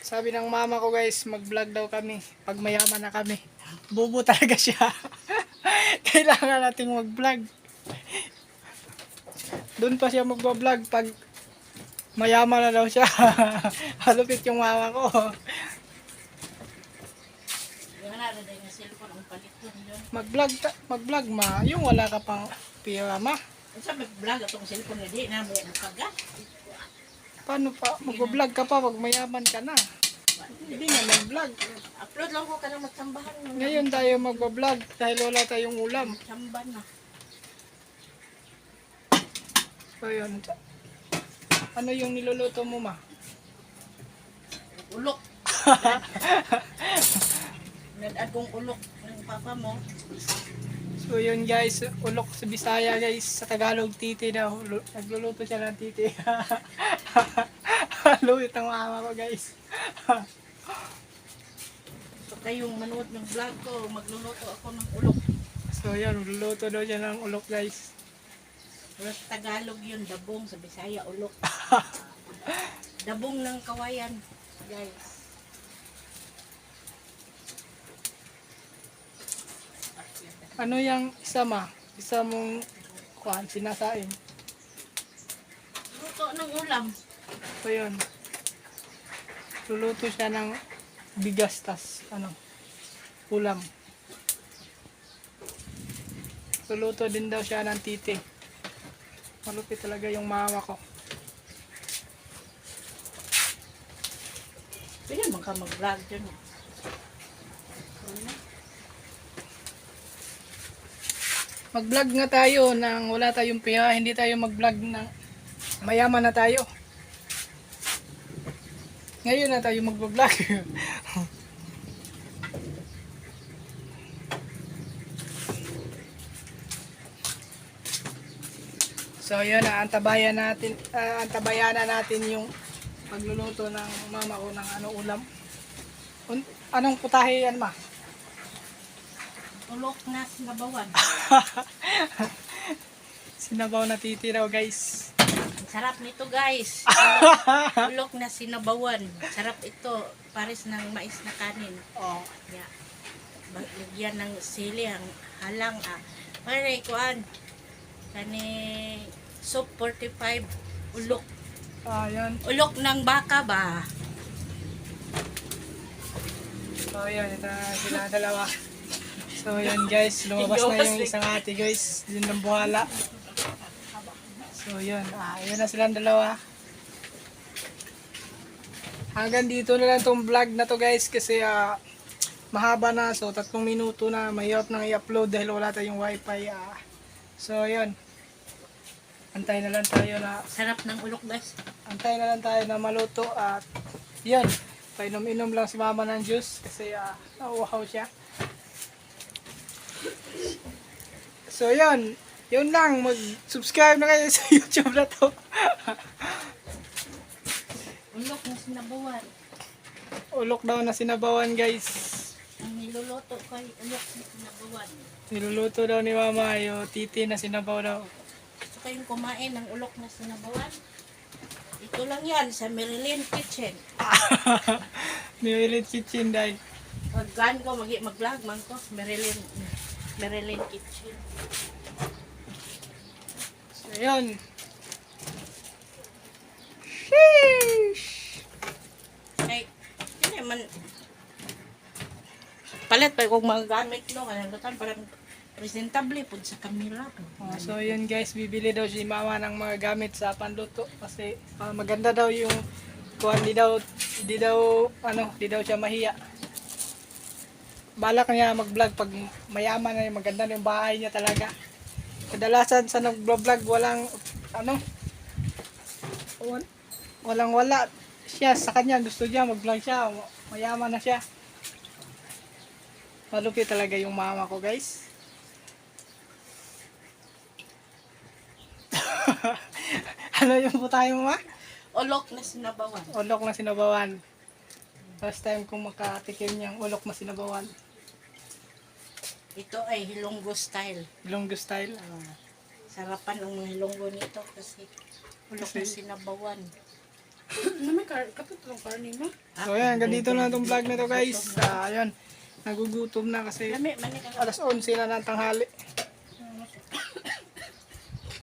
Sabi ng mama ko guys, mag-vlog daw kami pag mayaman na kami. Bobo talaga siya. Kailangan nating mag-vlog. Doon pa siya mag-vlog pag mayaman na daw siya. Halupit yung mama ko. Mag-vlog ma. Yung wala ka pang pira ma. Sa mag-vlog atong cellphone na di na may nagpaga. Paano pa? Mag-vlog ka pa pag mayaman ka na. Hindi na mag-vlog. Upload lang ko ka ng magsambahan. Ngayon tayo mag-vlog dahil wala tayong ulam. Samban na. So yun. Ano yung niluluto mo ma? Ulok. Nag-add kong ulok ng papa mo. So yun guys, ulok sa Bisaya guys, sa Tagalog titi daw. Nagluluto siya ng titi. Luwit ang mama ko guys. So kayong manood ng vlog ko, magluluto ako ng ulok. So yun, magluluto daw siya ng ulok guys. Pero sa Tagalog yun, dabong. Sa Bisaya, ulok. Dabong ng kawayan, guys. Ano yung isa ma? Isa mong kuhan, sinasain. Luto ng ulam. So yun. Luluto siya ng bigas tas ulam. Luluto din daw siya ng titi. Malupit talaga yung mama ko. Pwede naman ka mag-vlog dyan. Mag-vlog nga tayo nang wala tayong pera, hindi tayo mag-vlog nang mayaman na tayo. Ngayon na tayo mag-vlog. So yun na, antabayan natin yung pagluluto ng mama ko ng ulam. Anong putahe yan ma? Ulok na sinabawan. Sinabaw na titi raw guys. Ang sarap nito guys. Ulok na sinabawan. Sarap ito. Pares ng mais na kanin. Oh. Yeah. Lagyan ng sili, ang halang. Pare, kuan. Kani soup 45 ulok. Yan. Ulok ng baka ba? So yan, ito na sila dalawa. So yan guys, lumabas na yung isang ate guys. Yun ng buhala. So yun, yun na silang dalawa. Hanggang dito na lang tong vlog na to guys kasi mahaba na. So 3 minuto na, mahirap nang i-upload dahil wala tayong wifi. So yun, antay na lang tayo na Sarap ng ulok guys. antay na lang tayo na maluto at yun, painom-inom lang si mama ng juice kasi nauuhaw siya. So yun lang, mag-subscribe na kayo sa YouTube na to. Ulok na sinabawan. Ulok daw na sinabawan guys. Ang niluluto ko ay ulok na sinabawan. Niluluto daw ni mama yung titi na sinabaw daw. Gusto kayong kumain ng ulok na sinabawan? Ito lang yan sa Marilyn Kitchen. Niwilit kitchen dahil. Pagkaan ko, mag-vlog man ko. Marilyn Kitchen. So yun. Sheesh! Ay, hindi man. Palit pa kung magagamit no. Kanagatan parang presentable po sa camera. So yun guys, bibili daw si mama ng mga gamit sa panluto kasi maganda daw yung kuhan, di daw siya mahiya. Balak niya mag-vlog pag mayaman na, maganda na yung bahay niya talaga. Kadalasan sa nag-vlog walang siya sa kanya, gusto niya mag-vlog siya, mayaman na siya. Malupit talaga yung mama ko guys. Ano yung putahe mo ma? Ulok na sinabawan. Ulok na sinabawan. First time kong makatikim niyang ulok na sinabawan. Ito ay Hilonggo style. Ilonggo style. Sarapan ang mga Hilonggo nito kasi ulok na sinabawan. So ayan, hanggang dito na itong vlog na to guys. Ayan, nagugutom na kasi Lami, manik ang alas 11 na ng tanghali.